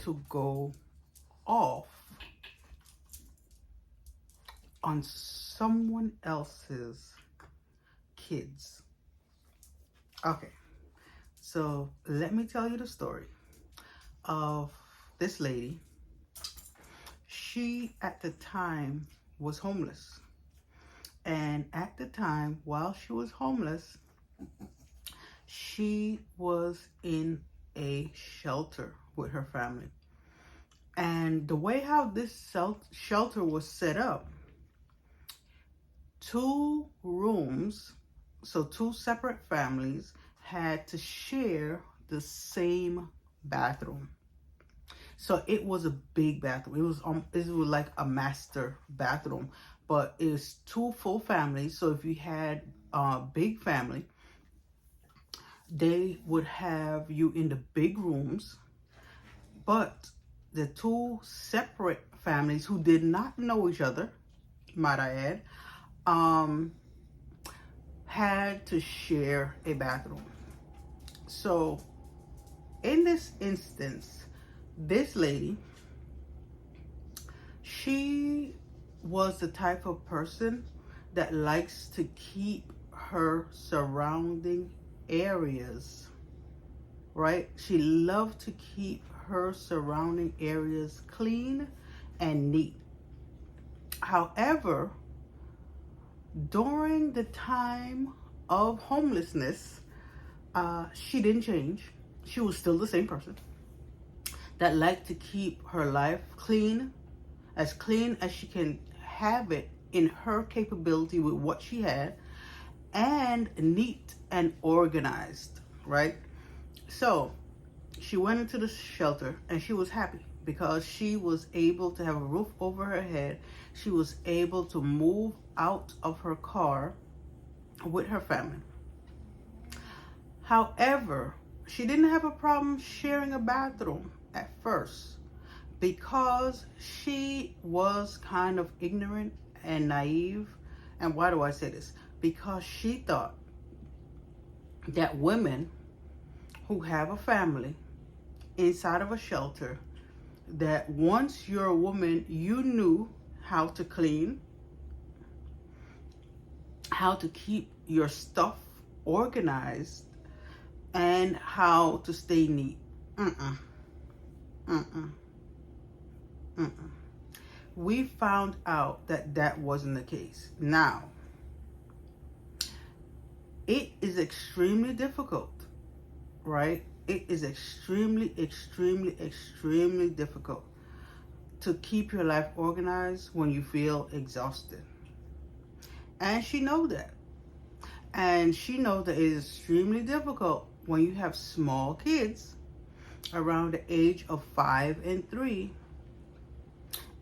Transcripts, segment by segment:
to go off on someone else's kids. Okay, so let me tell you the story of this lady. She at the time was homeless, and at the time while she was homeless, she was in a shelter with her family. And the way how this shelter was set up, 2 rooms, so 2 separate families had to share the same bathroom. So it was a big bathroom. It was like a master bathroom, but it's 2 full families. So if you had a big family, they would have you in the big rooms, but the 2 separate families who did not know each other, might I add, had to share a bathroom. So in this instance, this lady, she was the type of person that likes to keep her surrounding areas, right? She loved to keep her surrounding areas clean and neat. However, during the time of homelessness, she didn't change. She was still the same person that liked to keep her life clean as she can have it in her capability with what she had, and neat and organized, right? So she went into the shelter and she was happy because she was able to have a roof over her head. She was able to move out of her car with her family. However, she didn't have a problem sharing a bathroom at first because she was kind of ignorant and naive. And why do I say this? Because she thought that women who have a family inside of a shelter, that once you're a woman, you knew how to clean, how to keep your stuff organized, and how to stay neat. We found out that that wasn't the case. Now, it is extremely difficult, right? It is extremely difficult to keep your life organized when you feel exhausted. And she knows that. And she knows that it is extremely difficult when you have small kids around the age of 5 and 3.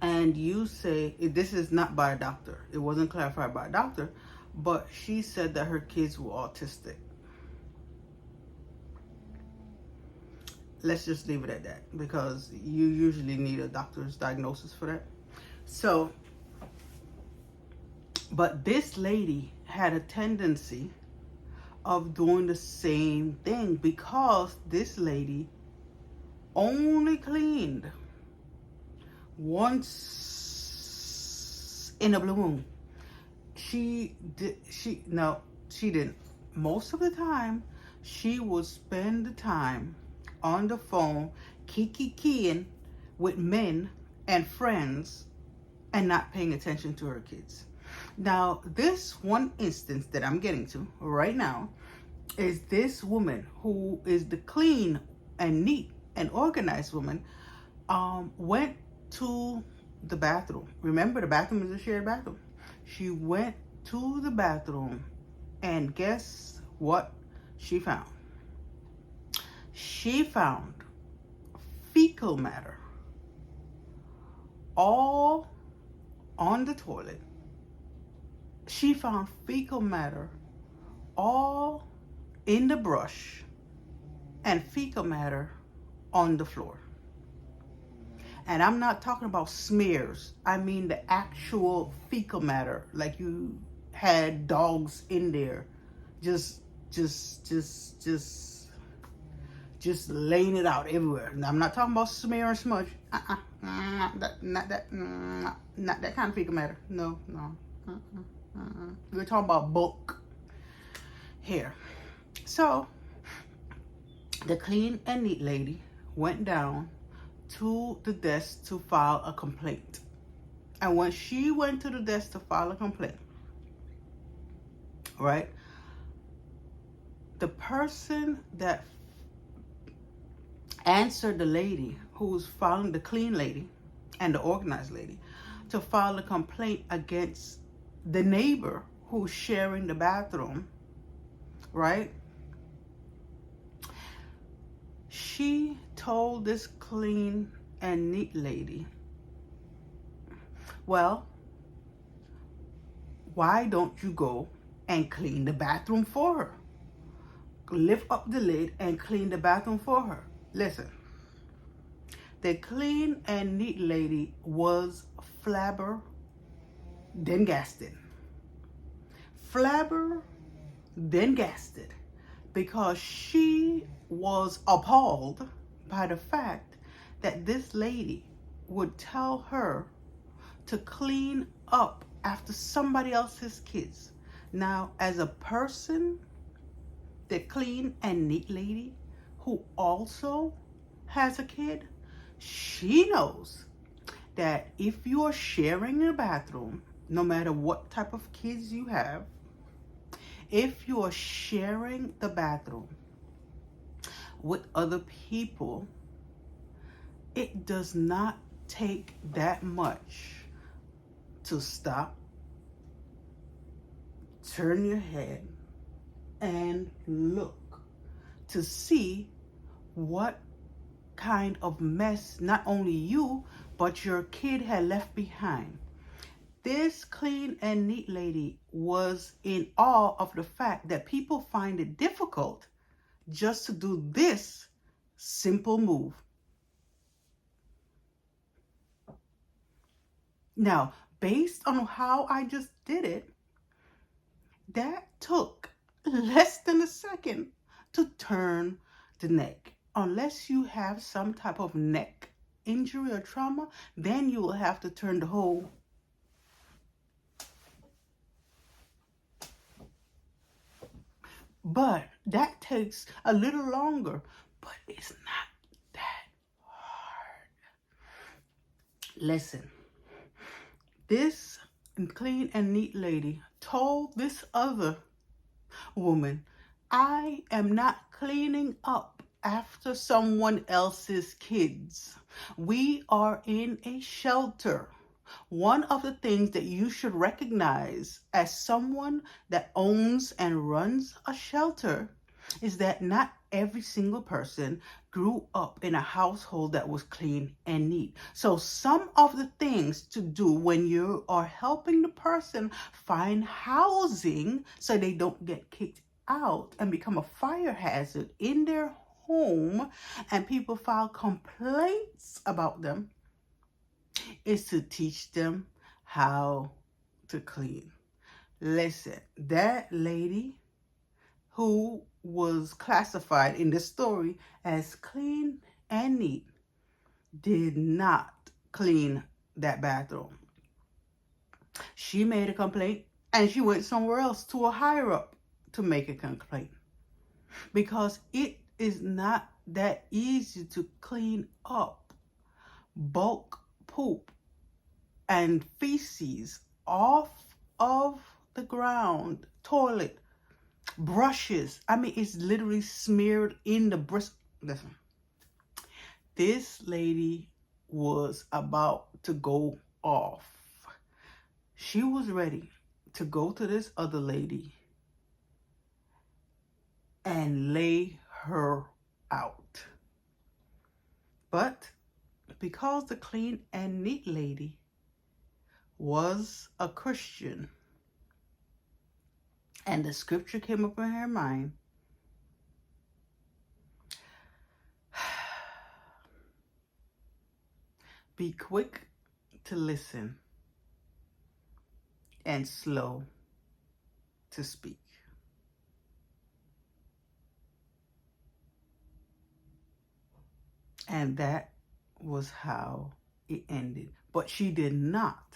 And you say, this is not by a doctor. It wasn't clarified by a doctor, but she said that her kids were autistic. Let's just leave it at that because you usually need a doctor's diagnosis for that. So, but this lady had a tendency of doing the same thing because this lady only cleaned once in a blue moon. She didn't. Most of the time, she would spend the time on the phone kiki-keying with men and friends and not paying attention to her kids. Now, this one instance that I'm getting to right now is this woman who is the clean and neat and organized woman, went to the bathroom. Remember, the bathroom is a shared bathroom. She went to the bathroom and guess what she found? She found fecal matter all on the toilet. She found fecal matter all in the brush and fecal matter on the floor. And I'm not talking about smears. I mean the actual fecal matter, like you had dogs in there, just just laying it out everywhere. Now, I'm not talking about smear and smudge. Not that kind of fecal matter. No. We're talking about bulk hair. So the clean and neat lady went down to the desk to file a complaint. And when she went to the desk to file a complaint, right, the person that answered the lady who was filing, the clean lady and the organized lady, to file a complaint against the neighbor who's sharing the bathroom, right? She told this clean and neat lady, well, why don't you go and clean the bathroom for her? Lift up the lid and clean the bathroom for her. Listen, the clean and neat lady was flabbergasted. Flabbergasted because she was appalled by the fact that this lady would tell her to clean up after somebody else's kids. Now, as a person, the clean and neat lady who also has a kid, she knows that if you are sharing a bathroom, no matter what type of kids you have, if you are sharing the bathroom with other people, it does not take that much to stop, turn your head, and look to see what kind of mess not only you but your kid had left behind. This clean and neat lady was in awe of the fact that people find it difficult just to do this simple move. Now, based on how I just did it, that took less than a second to turn the neck. Unless you have some type of neck injury or trauma, then you will have to turn the whole but that takes a little longer, but it's not that hard. Listen, this clean and neat lady told this other woman, I am not cleaning up after someone else's kids. We are in a shelter. One of the things that you should recognize as someone that owns and runs a shelter is that not every single person grew up in a household that was clean and neat. So some of the things to do when you are helping the person find housing so they don't get kicked out and become a fire hazard in their home and people file complaints about them is to teach them how to clean. Listen, that lady who was classified in the story as clean and neat did not clean that bathroom. She made a complaint and she went somewhere else to a higher up to make a complaint because it is not that easy to clean up bulk poop and feces off of the ground, toilet, brushes. I mean, it's literally smeared in the brush. Listen, this lady was about to go off. She was ready to go to this other lady and lay her out. But because the clean and neat lady was a Christian and the scripture came up in her mind, be quick to listen and slow to speak. And that was how it ended. But she did not